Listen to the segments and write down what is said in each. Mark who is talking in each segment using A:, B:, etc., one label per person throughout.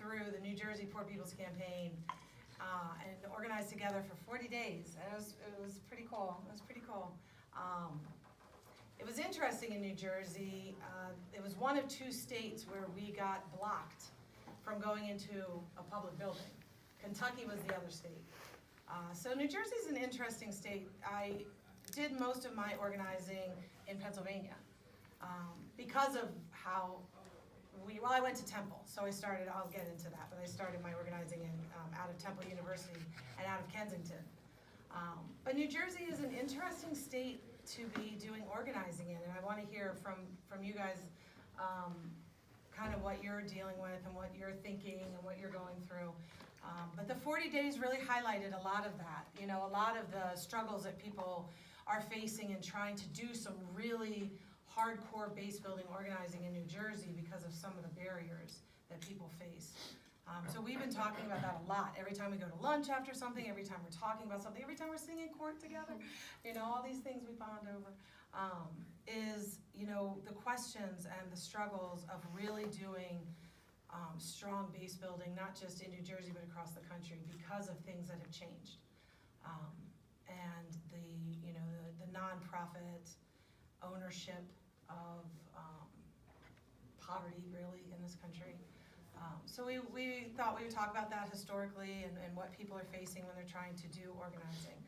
A: through the New Jersey Poor People's Campaign and organized together for 40 days. And it was pretty cool. It was pretty cool. It was interesting in New Jersey. It was one of 2 states where we got blocked from going into a public building. Kentucky was the other state. So New Jersey's an interesting state. I did most of my organizing in Pennsylvania because of how I went to Temple, so I'll get into that, but I started my organizing out of Temple University and out of Kensington. But New Jersey is an interesting state to be doing organizing in, and I want to hear from you guys kind of what you're dealing with and what you're thinking and what you're going through. But the 40 days really highlighted a lot of that, a lot of the struggles that people are facing and trying to do some really hardcore base building organizing in New Jersey because of some of the barriers that people face. So we've been talking about that a lot. Every time we go to lunch after something, every time we're talking about something, every time we're singing court together, all these things we bond over, is, the questions and the struggles of really doing strong base building, not just in New Jersey, but across the country because of things that have changed. And the nonprofit ownership of poverty, really, in this country. So we thought we would talk about that historically and what people are facing when they're trying to do organizing.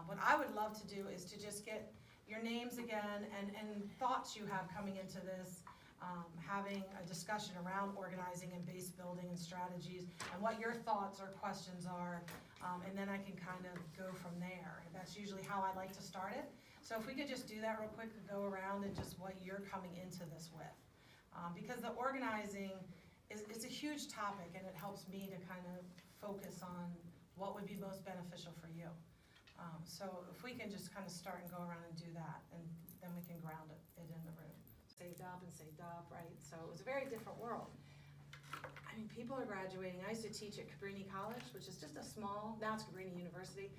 A: What I would love to do is to just get your names again and thoughts you have coming into this, having a discussion around organizing and base building and strategies and what your thoughts or questions are, and then I can kind of go from there. That's usually how I like to start it. So if we could just do that real quick and go around and just what you're coming into this with. Because the organizing is a huge topic, and it helps me to kind of focus on what would be most beneficial for you. So if we can just kind of start and go around and do that, and then we can ground it in the room. Saved up, right? So it was a very different world. I mean, people are graduating. I used to teach at Cabrini College, which is just a small, now it's Cabrini University.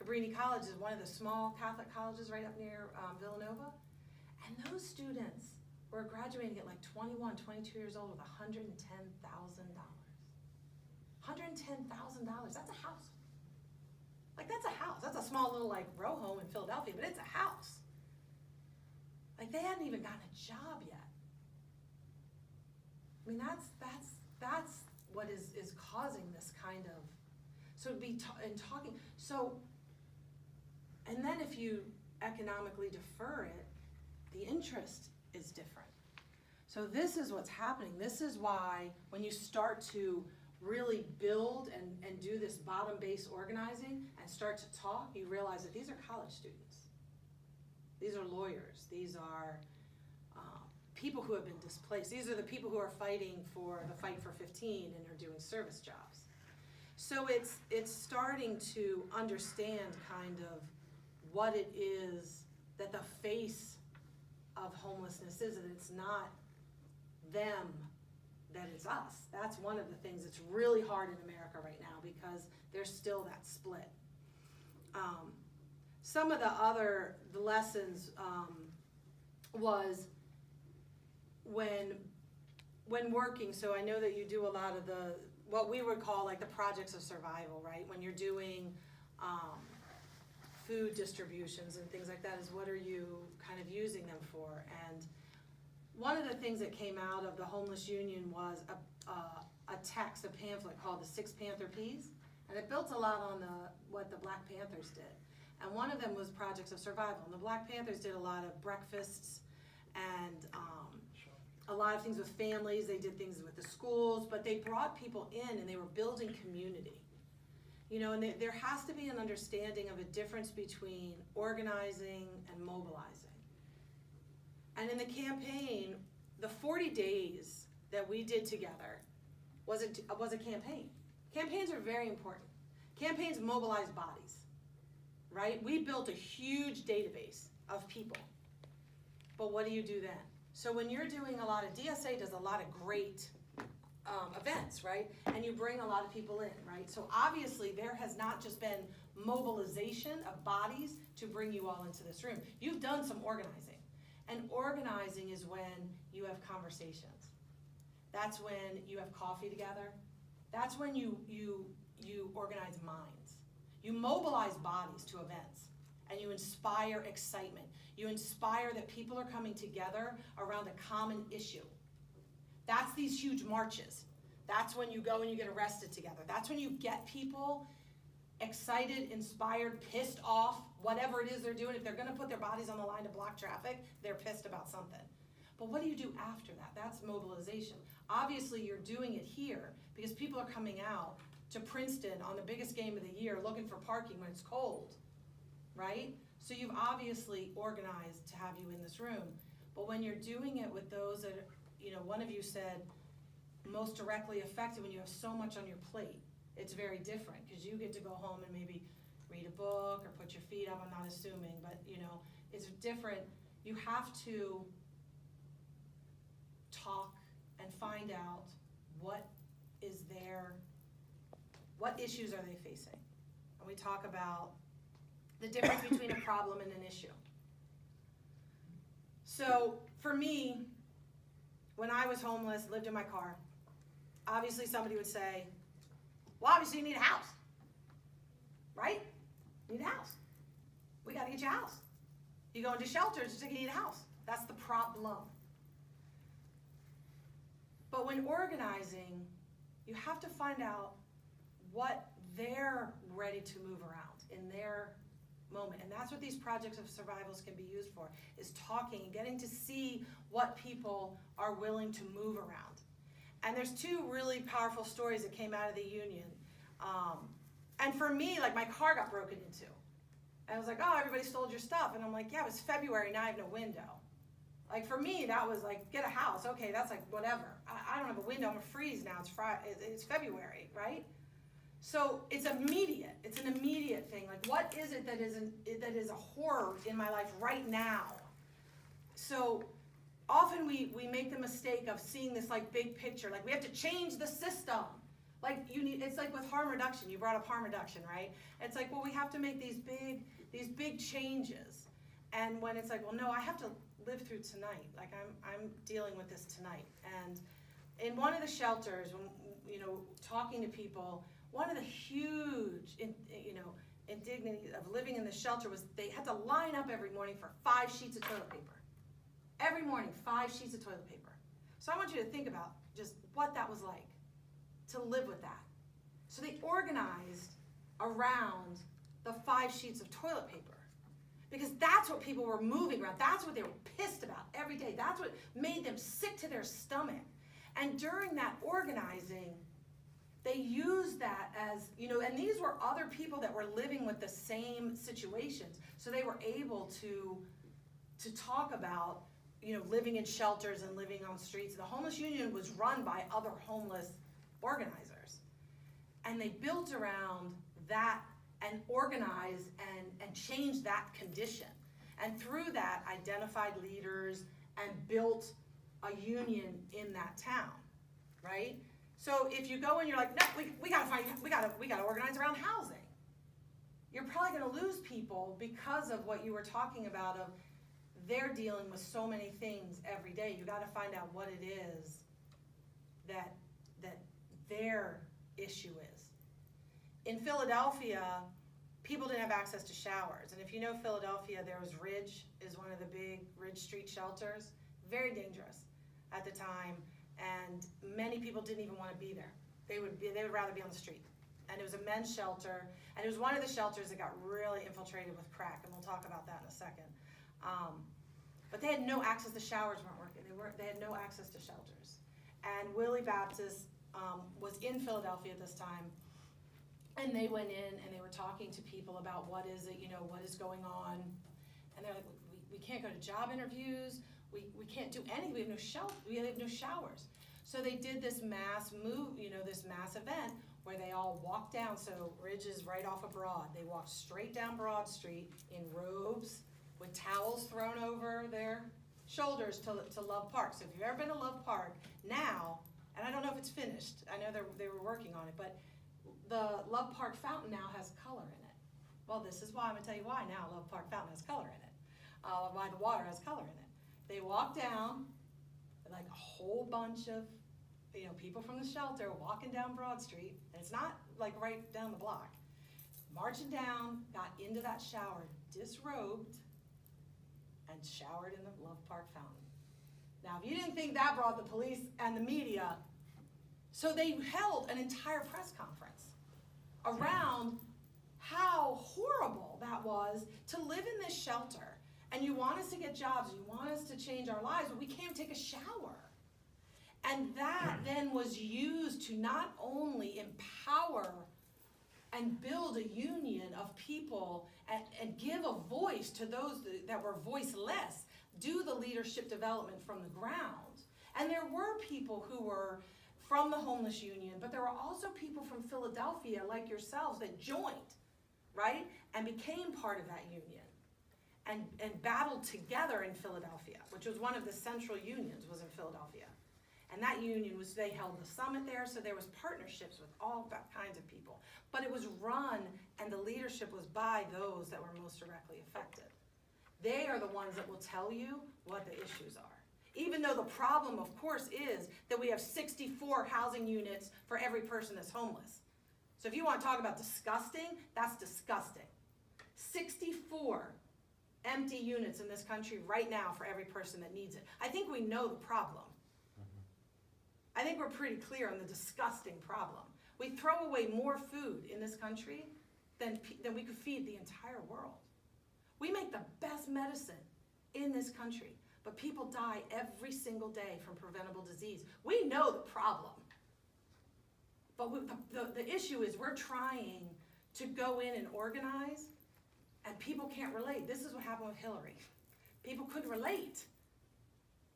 A: Cabrini College is one of the small Catholic colleges right up near Villanova. And those students were graduating at like 21, 22 years old with $110,000. $110,000, that's a house. Like, that's a house. That's a small little like row home in Philadelphia, but it's a house. Like, they hadn't even gotten a job yet. I mean, that's what is causing this kind of, so to be talking, so, and then if you economically defer it, the interest is different. So this is what's happening. This is why when you start to really build and do this bottom-based organizing and start to talk, you realize that these are college students. These are lawyers. These are people who have been displaced. These are the people who are fighting for the Fight for 15 and are doing service jobs. So it's starting to understand kind of what it is that the face of homelessness is, and it's not them, that it's us. That's one of the things that's really hard in America right now because there's still that split. Some of the lessons was when working, so I know that you do a lot of what we would call like the projects of survival, right? When you're doing food distributions and things like that, is what are you kind of using them for? And one of the things that came out of the Homeless Union was a text, a pamphlet called the Six Panther Peas, and it built a lot on what the Black Panthers did. And one of them was projects of survival. And the Black Panthers did a lot of breakfasts and a lot of things with families. They did things with the schools, but they brought people in and they were building community. And there has to be an understanding of a difference between organizing and mobilizing. And in the campaign, the 40 days that we did together was a campaign. Campaigns are very important. Campaigns mobilize bodies, right? We built a huge database of people. But what do you do then? So when you're doing a lot of, DSA does a lot of great events, right? And you bring a lot of people in, right? So obviously there has not just been mobilization of bodies to bring you all into this room. You've done some organizing. And organizing is when you have conversations. That's when you have coffee together. That's when you organize minds. You mobilize bodies to events, and you inspire excitement. You inspire that people are coming together around a common issue. That's these huge marches. That's when you go and you get arrested together. That's when you get people excited, inspired, pissed off, whatever it is they're doing. If they're going to put their bodies on the line to block traffic, they're pissed about something. But what do you do after that? That's mobilization. Obviously, you're doing it here because people are coming out to Princeton on the biggest game of the year looking for parking when it's cold, right? So you've obviously organized to have you in this room. But when you're doing it with those that, one of you said, most directly affected when you have so much on your plate, it's very different because you get to go home and maybe read a book or put your feet up. I'm not assuming, but it's different. You have to talk and find out what issues are they facing. And we talk about the difference between a problem and an issue. So for me, when I was homeless, lived in my car, obviously somebody would say, well, obviously you need a house, right? You need a house. We got to get you a house. You go into shelters just to need a house. That's the problem. But when organizing, you have to find out what they're ready to move around in their moment. And that's what these projects of survivals can be used for, is talking and getting to see what people are willing to move around. And there's two really powerful stories that came out of the union. And for me, like, my car got broken into. And I was like, oh, everybody stole your stuff. And I'm like, yeah, it was February, now I have no window. Like, for me, that was like, get a house. Okay, that's like, whatever. I don't have a window, I'm gonna freeze now, it's February, right? So it's immediate, it's an immediate thing. Like, what is it that is a horror in my life right now? So often we make the mistake of seeing this like big picture, like we have to change the system. Like it's like with harm reduction, you brought up harm reduction, right? It's like, well, we have to make these big changes. And when it's like, well, no, I have to live through tonight. Like I'm dealing with this tonight. And in one of the shelters, when, talking to people, one of the huge, indignities of living in the shelter was they had to line up every morning for 5 sheets of toilet paper. Every morning, 5 sheets of toilet paper. So I want you to think about just what that was like to live with that. So they organized around the 5 sheets of toilet paper because that's what people were moving around. That's what they were pissed about every day. That's what made them sick to their stomach. And during that organizing, they used that as, and these were other people that were living with the same situations. So they were able to talk about, living in shelters and living on streets. The homeless union was run by other homeless organizers. And they built around that and organized and changed that condition. And through that, identified leaders and built a union in that town, right? So if you go and you're like, no, we gotta organize around housing, you're probably gonna lose people because of what you were talking about of they're dealing with so many things every day. You gotta find out what it is that their issue is. In Philadelphia, people didn't have access to showers. And if you know Philadelphia, there was Ridge, is one of the big Ridge Street shelters. Very dangerous at the time. And many people didn't even want to be there. They would rather be on the street. And it was a men's shelter, and it was one of the shelters that got really infiltrated with crack, and we'll talk about that in a second. But they had no access, the showers weren't working. They had no access to shelters. And Willie Baptist was in Philadelphia at this time, and they went in and they were talking to people about what is it, what is going on. And they're like, we can't go to job interviews, we can't do anything, we have no showers. So they did this mass move, this mass event where they all walked down. So Ridge is right off of Broad. They walked straight down Broad Street in robes with towels thrown over their shoulders to Love Park. So if you've ever been to Love Park, now, and I don't know if it's finished, I know they were working on it, but the Love Park fountain now has color in it. Well, this is why, I'm gonna tell you why now Love Park fountain has color in it. Why the water has color in it. They walk down, like a whole bunch of people from the shelter walking down Broad Street, and it's not like right down the block, marching down, got into that shower, disrobed, and showered in the Love Park fountain. Now, if you didn't think that brought the police and the media, so they held an entire press conference around how horrible that was to live in this shelter. And you want us to get jobs, you want us to change our lives, but we can't take a shower. And that then was used to not only empower and build a union of people and give a voice to those that were voiceless, do the leadership development from the ground. And there were people who were from the homeless union, but there were also people from Philadelphia like yourselves that joined, right? And became part of that union and battled together in Philadelphia, which was one of the central unions, was in Philadelphia. And that union they held the summit there, so there was partnerships with all kinds of people. But it was run, and the leadership was by those that were most directly affected. They are the ones that will tell you what the issues are. Even though the problem, of course, is that we have 64 housing units for every person that's homeless. So if you want to talk about disgusting, that's disgusting. 64 empty units in this country right now for every person that needs it. I think we know the problem. I think we're pretty clear on the disgusting problem. We throw away more food in this country than we could feed the entire world. We make the best medicine in this country, but people die every single day from preventable disease. We know the problem. But the issue is we're trying to go in and organize, and people can't relate. This is what happened with Hillary. People couldn't relate,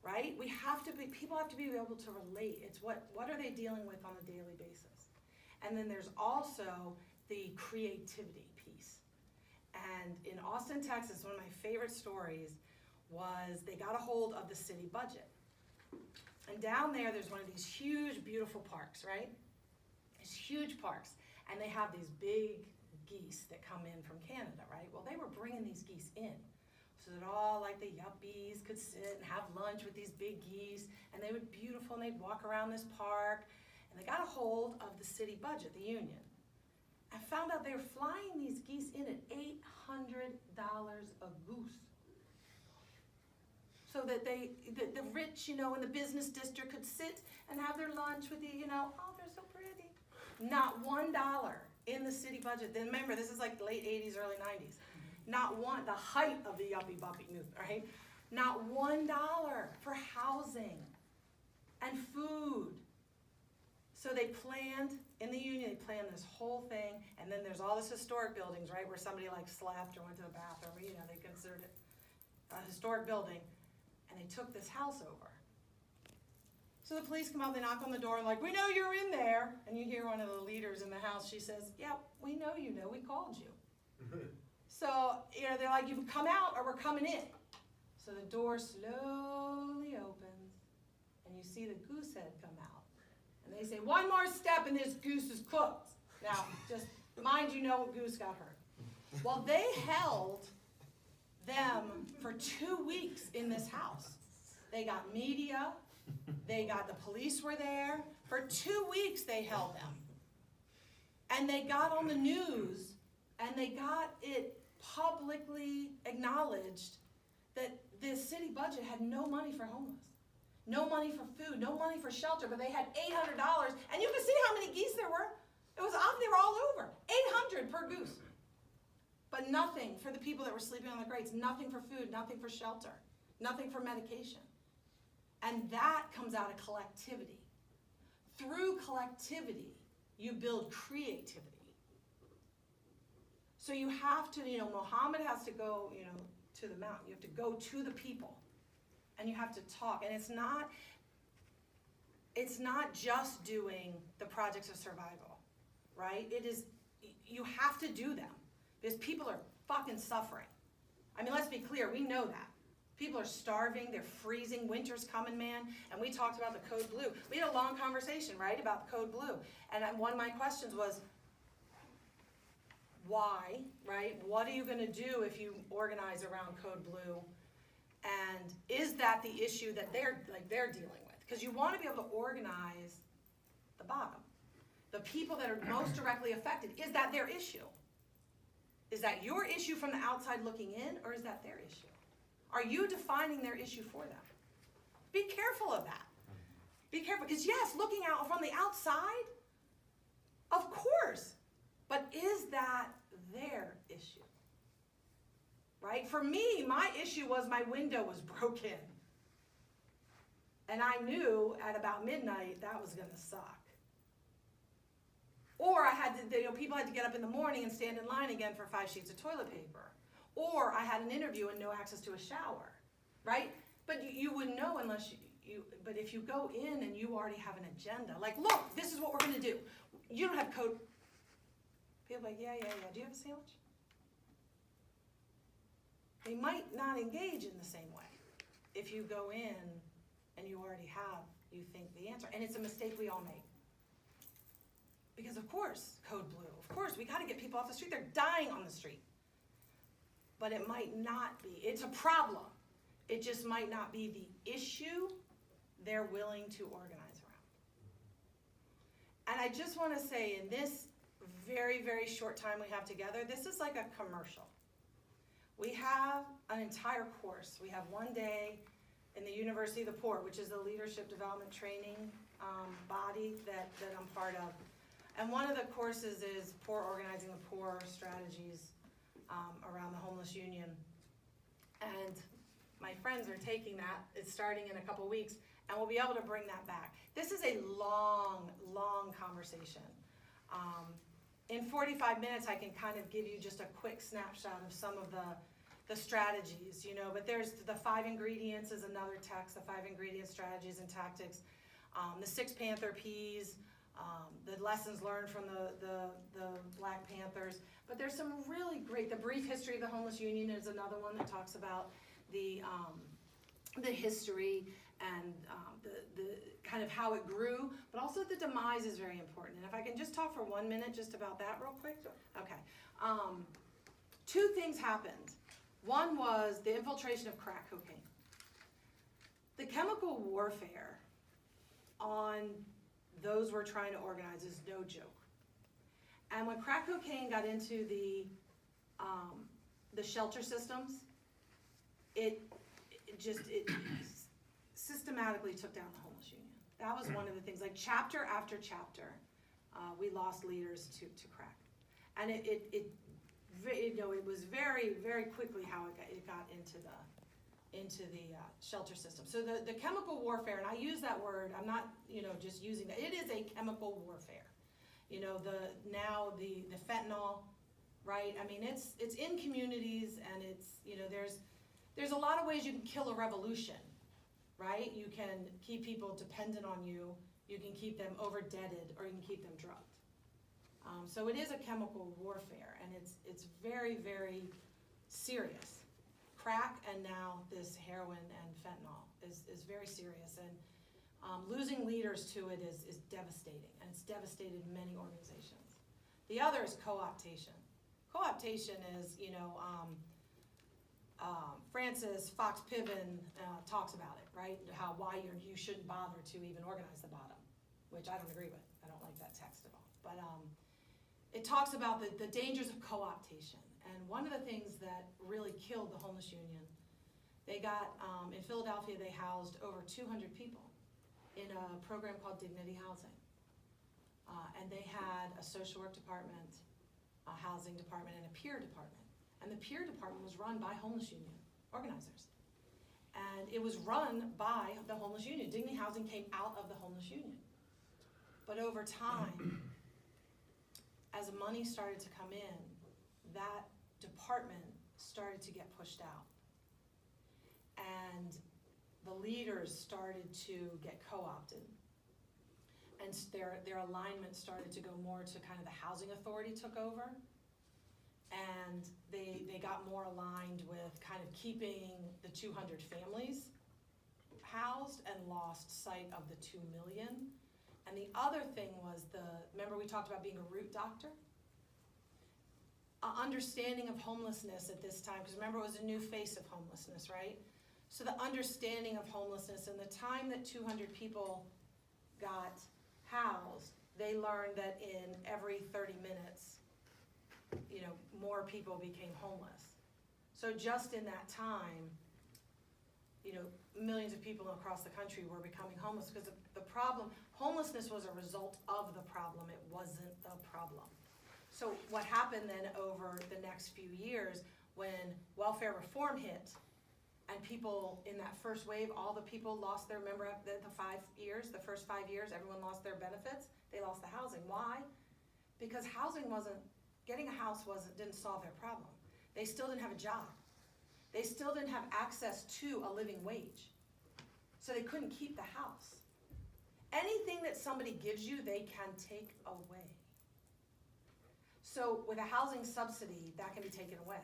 A: right? People have to be able to relate. It's what are they dealing with on a daily basis? And then there's also the creativity piece. And in Austin, Texas, one of my favorite stories was they got a hold of the city budget. And down there's one of these huge, beautiful parks, right? These huge parks. And they have these big geese that come in from Canada, right? Well, they were bringing these geese in so that all like the yuppies could sit and have lunch with these big geese, and they were beautiful, and they'd walk around this park, and they got a hold of the city budget, the union. I found out they were flying these geese in at $800 a goose. So that the rich, in the business district could sit and have their lunch with the, oh, they're so pretty. Not $1 in the city budget. Then remember, this is like the late 80s, early 90s. Not one, the height of the yuppie buppie movement, right? Not $1 for housing and food. So they planned, in the union, they planned this whole thing, and then there's all this historic buildings, right, where somebody like slept or went to the bathroom, they considered it a historic building, and they took this house over. So the police come out, they knock on the door, and like, we know you're in there. And you hear one of the leaders in the house, she says, yeah, we know you know, we called you. So, they're like, you come out or we're coming in. So the door slowly opens, and you see the goose head come out. And they say, one more step and this goose is cooked. Now, just mind you know what goose got hurt. Well, they held them for 2 weeks in this house. They got media, the police were there. For 2 weeks they held them. And they got on the news, and they got it publicly acknowledged that the city budget had no money for homeless, no money for food, no money for shelter, but they had $800, and you can see how many geese there were. It was they were all over, 800 per goose. But nothing for the people that were sleeping on the grates, nothing for food, nothing for shelter, nothing for medication. And that comes out of collectivity. Through collectivity, you build creativity. So you have to, Muhammad has to go, to the mountain. You have to go to the people, and you have to talk. And it's not just doing the projects of survival, right? It is, you have to do them because people are fucking suffering. I mean, let's be clear, we know that. People are starving, they're freezing, winter's coming, man. And we talked about the Code Blue. We had a long conversation, right, about the Code Blue. And one of my questions was, why, right? What are you going to do if you organize around Code Blue? And is that the issue that they're dealing with? Because you want to be able to organize the bottom. The people that are most directly affected, is that their issue? Is that your issue from the outside looking in, or is that their issue? Are you defining their issue for them? Be careful of that. Be careful, because yes, looking out from the outside, of course, but is that their issue? Right? For me, my issue was my window was broken. And I knew at about midnight that was going to suck. Or I had to, people had to get up in the morning and stand in line again for 5 sheets of toilet paper. Or I had an interview and no access to a shower, right? But you wouldn't know unless but if you go in and you already have an agenda, like, look, this is what we're going to do. You don't have code. People are like, yeah. Do you have a sandwich? They might not engage in the same way if you go in and you think the answer. And it's a mistake we all make. Because of course, code blue. Of course, we got to get people off the street. They're dying on the street. But it might not be. It's a problem. It just might not be the issue they're willing to organize around. And I just want to say, in this very, very short time we have together, this is like a commercial. We have an entire course. We have one day in the University of the Poor, which is the leadership development training body that I'm part of. And one of the courses is Poor Organizing the Poor Strategies around the Homeless Union. And my friends are taking that. It's starting in a couple weeks, and we'll be able to bring that back. This is a long, long conversation. In 45 minutes, I can kind of give you just a quick snapshot of some of the strategies, but there's the 5 ingredients is another text, the 5 ingredient strategies and tactics, the 6 Panther Ps, the lessons learned from the Black Panthers. But there's some really great, the brief history of the Homeless Union is another one that talks about the history and the kind of how it grew, but also the demise is very important. And if I can just talk for 1 minute just about that real quick. Okay. 2 things happened. One was the infiltration of crack cocaine. The chemical warfare on those we're trying to organize is no joke. And when crack cocaine got into the shelter systems, it systematically took down the Homeless Union. That was one of the things, like chapter after chapter, we lost leaders to crack. And it was very, very quickly how it got into the shelter system. So the chemical warfare, and I use that word, I'm not just using that, it is a chemical warfare. The fentanyl, right? I mean, it's in communities, and it's, there's a lot of ways you can kill a revolution, right? You can keep people dependent on you, you can keep them over-debted, or you can keep them drugged. So it is a chemical warfare, and it's very, very serious. Crack and now this heroin and fentanyl is very serious, and losing leaders to it is devastating, and it's devastated many organizations. The other is co-optation. Co-optation is, Francis Fox Piven talks about it, right? Why you shouldn't bother to even organize the bottom, which I don't agree with. I don't like that text at all. But it talks about the dangers of co-optation. And one of the things that really killed the Homeless Union, they got, in Philadelphia, they housed over 200 people in a program called Dignity Housing. And they had a social work department, a housing department, and a peer department. And the peer department was run by Homeless Union organizers. And it was run by the Homeless Union. Dignity Housing came out of the Homeless Union. But over time, as money started to come in, that department started to get pushed out. And the leaders started to get co-opted. And their alignment started to go more to kind of the housing authority took over. And they got more aligned with kind of keeping the 200 families housed and lost sight of the 2 million. And the other thing was remember we talked about being a root doctor? Understanding of homelessness at this time, because remember it was a new face of homelessness, right? So the understanding of homelessness and the time that 200 people got housed, they learned that in every 30 minutes, more people became homeless. So just in that time, millions of people across the country were becoming homeless because the problem, homelessness was a result of the problem, it wasn't the problem. So what happened then over the next few years when welfare reform hit and people in that first wave, all the people lost their, remember the 5 years, the first 5 years, everyone lost their benefits, they lost the housing. Why? Because getting a house didn't solve their problem. They still didn't have a job. They still didn't have access to a living wage. So they couldn't keep the house. Anything that somebody gives you, they can take away. So with a housing subsidy, that can be taken away.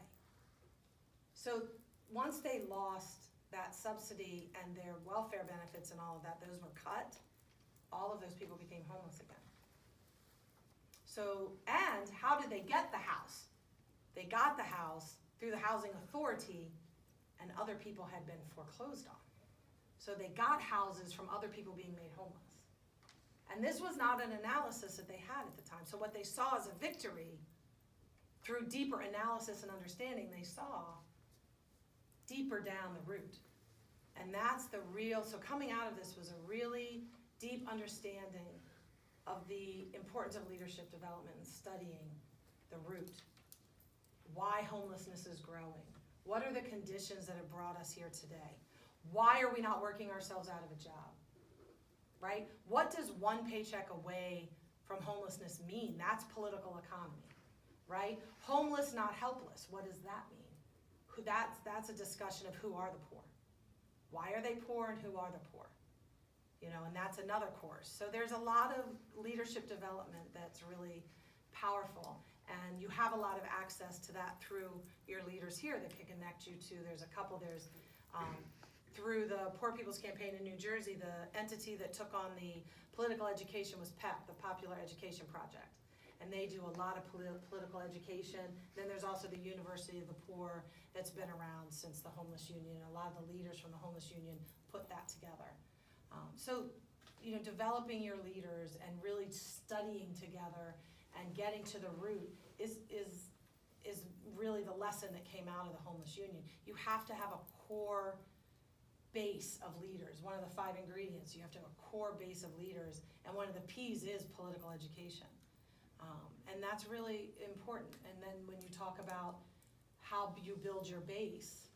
A: So once they lost that subsidy and their welfare benefits and all of that, those were cut, all of those people became homeless again. So, and how did they get the house? They got the house through the housing authority, and other people had been foreclosed on. So they got houses from other people being made homeless. And this was not an analysis that they had at the time. So what they saw as a victory, through deeper analysis and understanding, they saw deeper down the root. And that's the real, so coming out of this was a really deep understanding of the importance of leadership development and studying the root. Why homelessness is growing. What are the conditions that have brought us here today? Why are we not working ourselves out of a job? Right? What does one paycheck away from homelessness mean? That's political economy, right? Homeless, not helpless. What does that mean? That's a discussion of who are the poor. Why are they poor and who are the poor? And that's another course. So there's a lot of leadership development that's really powerful. And you have a lot of access to that through your leaders here that can connect you to, there's a couple, through the Poor People's Campaign in New Jersey, the entity that took on the political education was PEP, the Popular Education Project. And they do a lot of political education. Then there's also the University of the Poor that's been around since the Homeless Union. A lot of the leaders from the Homeless Union put that together. So, developing your leaders and really studying together and getting to the root is really the lesson that came out of the Homeless Union. You have to have a core base of leaders. One of the 5 ingredients, you have to have a core base of leaders, and one of the P's is political education. And that's really important. And then when you talk about how you build your base,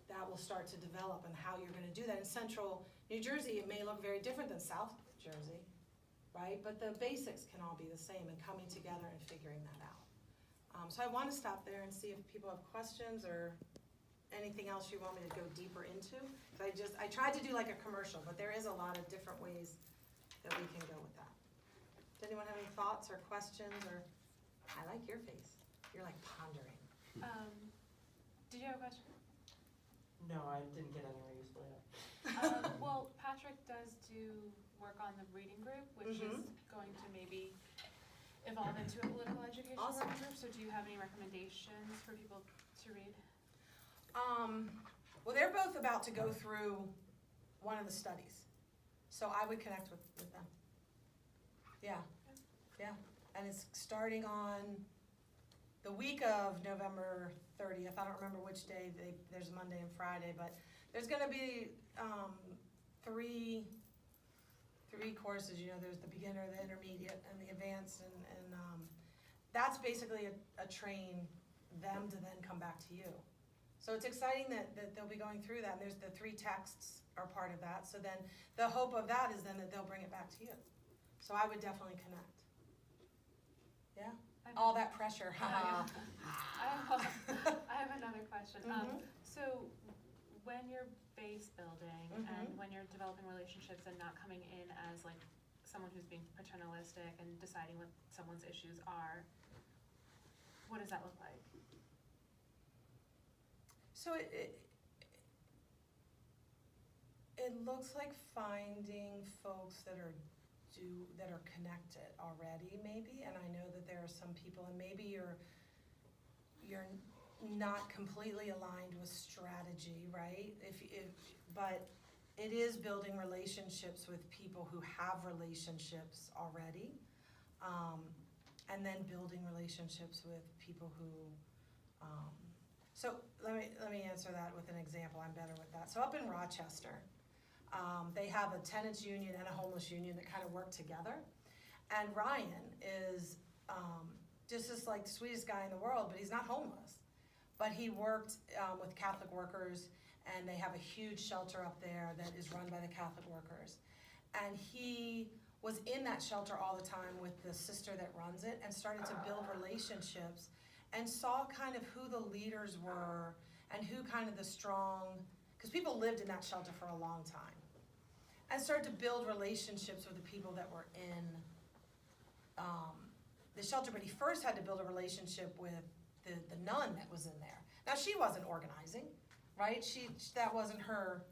A: that will start to develop and how you're going to do that. In central New Jersey, it may look very different than South Jersey, right? But the basics can all be the same, and coming together and figuring that out. So I want to stop there and see if people have questions or anything else you want me to go deeper into. I tried to do like a commercial, but there is a lot of different ways that we can go with that. Does anyone have any thoughts or questions? Or I like your face. You're like pondering.
B: Did you have a question?
C: No, I didn't get anywhere useful yet.
B: Well, Patrick does do work on the reading group, which is going to maybe evolve into a political education working group. So do you have any recommendations for people to read?
A: Well, they're both about to go through one of the studies. So I would connect with them. Yeah. And it's starting on the week of November 30th. I don't remember which day, there's Monday and Friday, but there's gonna be three courses. There's the beginner, the intermediate, and the advanced, and that's basically a train them to then come back to you. So it's exciting that they'll be going through that, and there's the 3 texts are part of that. So then the hope of that is then that they'll bring it back to you. So I would definitely connect. Yeah? All that pressure.
B: I have another question. So when you're base building and when you're developing relationships and not coming in as like someone who's being paternalistic and deciding what someone's issues are, what does that look like?
A: So it looks like finding folks that are connected already, maybe, and I know that there are some people, and maybe you're not completely aligned with strategy, right? But it is building relationships with people who have relationships already, and then building relationships with people who, so let me answer that with an example. I'm better with that. So up in Rochester, they have a tenants union and a homeless union that kind of work together. And Ryan is just like the sweetest guy in the world, but he's not homeless. But he worked with Catholic workers, and they have a huge shelter up there that is run by the Catholic workers. And he was in that shelter all the time with the sister that runs it, and started to build relationships and saw kind of who the leaders were and who kind of the strong, because people lived in that shelter for a long time, and started to build relationships with the people that were in the shelter. But he first had to build a relationship with the nun that was in there. Now, she wasn't organizing, right? That wasn't her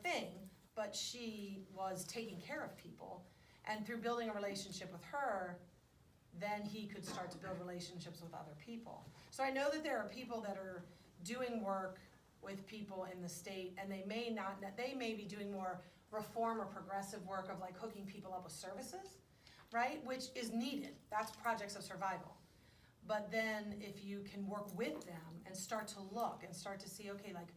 A: thing, but she was taking care of people. And through building a relationship with her, then he could start to build relationships with other people. So I know that there are people that are doing work with people in the state, and they may be doing more reform or progressive work of like hooking people up with services, right? Which is needed. That's projects of survival. But then if you can work with them and start to look and start to see, okay, like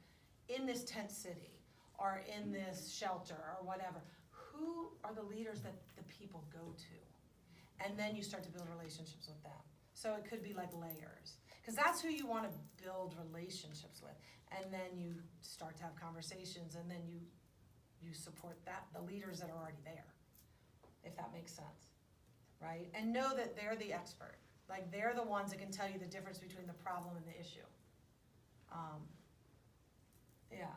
A: in this tent city or in this shelter or whatever, who are the leaders that the people go to? And then you start to build relationships with them. So it could be like layers, because that's who you want to build relationships with. And then you start to have conversations, and then you support the leaders that are already there, if that makes sense, right? And know that they're the expert. Like, they're the ones that can tell you the difference between the problem and the issue. Yeah.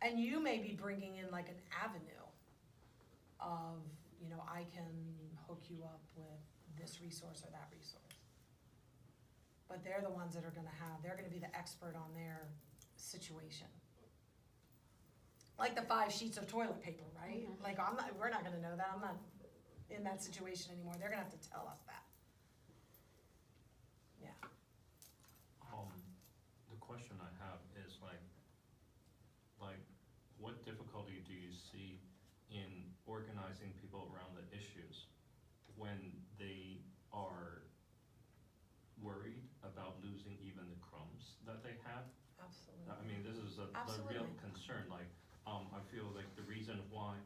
A: And you may be bringing in like an avenue of, I can hook you up with this resource or that resource. But they're the ones that are they're gonna be the expert on their situation. Like the 5 sheets of toilet paper, right?
B: Mm-hmm.
A: Like, we're not gonna know that. I'm not in that situation anymore. They're gonna have to tell us that. Yeah.
D: The question I have is like, what difficulty do you see in organizing people around the issues when they are worried about losing even the crumbs that they have?
A: Absolutely.
D: I mean, this is the real concern. Like, I feel like the reason why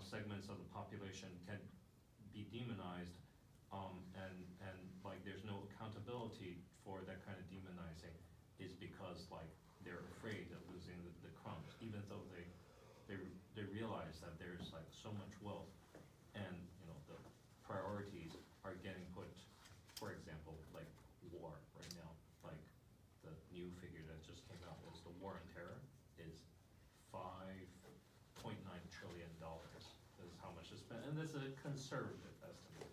D: segments of the population can be demonized, and like there's no accountability for that kind of demonizing, is because like they're afraid of losing the crumbs, even though they realize that there's like so much wealth, and the priorities are getting put, for example, like war right now. Like the new figure that just came out is the war on terror is $5.9 trillion is how much is spent, and this is a conservative estimate.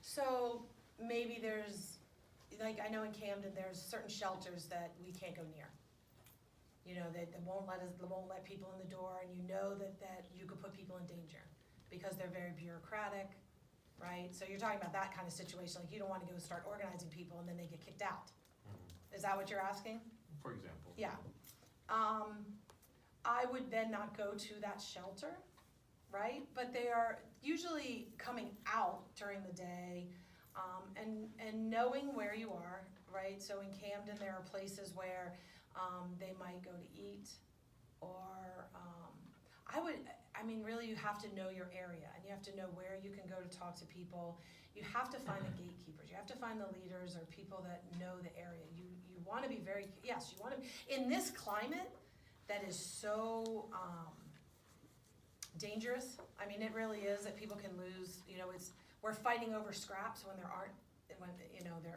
A: So maybe there's, like, I know in Camden, there's certain shelters that we can't go near. That won't let people in the door, and that you could put people in danger because they're very bureaucratic, right? So you're talking about that kind of situation, like you don't want to go start organizing people and then they get kicked out.
D: Mm-hmm.
A: Is that what you're asking?
D: For example.
A: Yeah. I would then not go to that shelter, right? But they are usually coming out during the day, and knowing where you are, right? So in Camden, there are places where they might go to eat, or really you have to know your area, and you have to know where you can go to talk to people. You have to find the gatekeepers. You have to find the leaders or people that know the area. You want to be you want to, in this climate that is so dangerous. I mean, it really is, that people can lose, we're fighting over scraps when there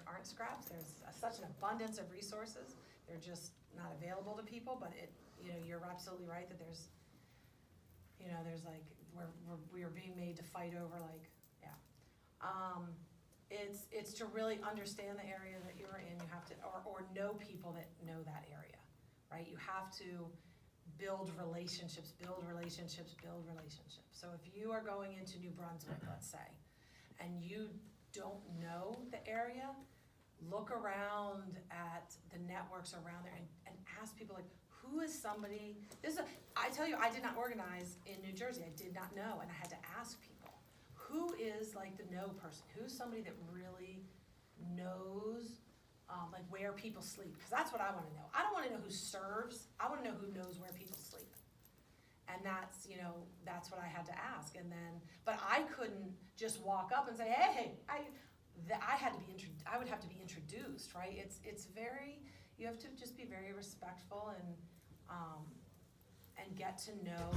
A: aren't scraps. There's such an abundance of resources. They're just not available to people, but you're absolutely right that there's like, we are being made to fight over, like, yeah. It's to really understand the area that you're in. You have to, or know people that know that area, right? You have to build relationships. So if you are going into New Brunswick, let's say, and you don't know the area, look around at the networks around there and ask people, like, who who is somebody, I tell you, I did not organize in New Jersey, I did not know, and I had to ask people. Who is like the know person? Who's somebody that really knows, like where people sleep? Because that's what I wanna know. I don't wanna know who serves, I wanna know who knows where people sleep. And that's, you know, that's what I had to ask, and then, but I couldn't just walk up and say, hey, I would have to be introduced, right? It's very, you have to just be very respectful and get to know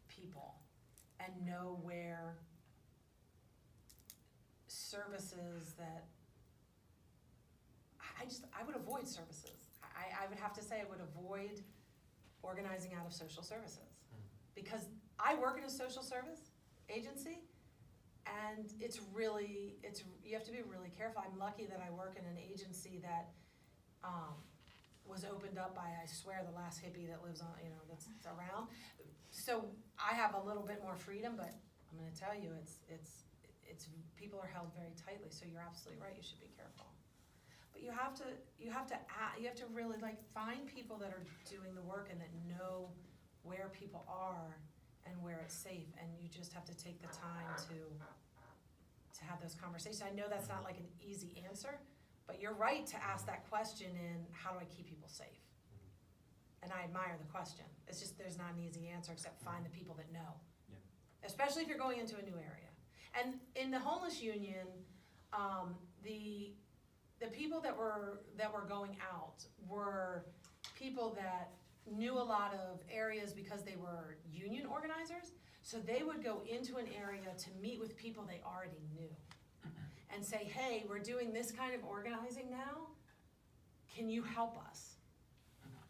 A: people and know where services that, I would avoid services. I would have to say I would avoid organizing out of social services. Because I work in a social service agency, and you have to be really careful. I'm lucky that I work in an agency that was opened up by, I swear, the last hippie that lives on, you know, that's around. So I have a little bit more freedom, but I'm gonna tell you, it's people are held very tightly, so you're absolutely right, you should be careful. But you have to really like find people that are doing the work and that know where people are and where it's safe, and you just have to take the time to have those conversations. I know that's not like an easy answer, but you're right to ask that question in, how do I keep people safe? And I admire the question. It's just, there's not an easy answer except find the people that know.
D: Yeah.
A: Especially if you're going into a new area. And in the homeless union, the people that were going out were people that knew a lot of areas because they were union organizers. So they would go into an area to meet with people they already knew and say, hey, we're doing this kind of organizing now. Can you help us?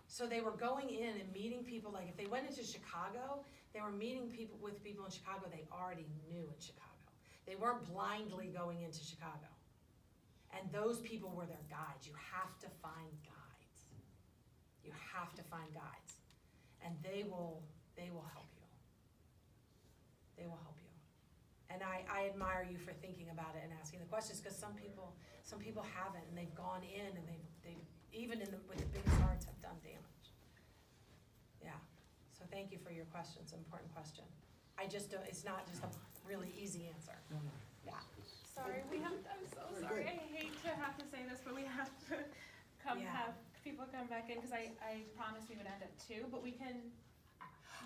A: So they were going in and meeting people, like if they went into Chicago, they were meeting with people in Chicago they already knew in Chicago. They weren't blindly going into Chicago. And those people were their guides. You have to find guides. You have to find guides. And they will help you. They will help you. And I admire you for thinking about it and asking the questions, because some people haven't, and they've gone in and they even with the biggest hearts have done damage. Yeah. So thank you for your question. It's an important question. It's not just a really easy answer. Yeah.
B: Sorry, I'm so sorry, I hate to have to say this, but we have to have people come back in, because I promised we would end at 2, but we can.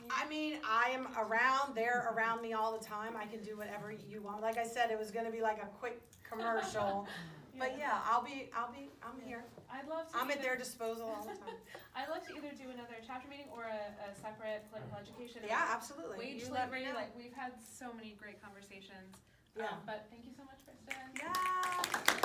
A: I mean, I am around, they're around me all the time, I can do whatever you want. Like I said, it was gonna be like a quick commercial, but yeah, I'm here.
B: I'd love to.
A: I'm at their disposal all the time.
B: I'd love to either do another chapter meeting or a separate political education.
A: Yeah, absolutely.
B: Wage
A: You let me
B: slavery,
A: know.
B: like we've had so many great conversations.
A: Yeah.
B: But thank you so much, Kristin.
A: Yeah.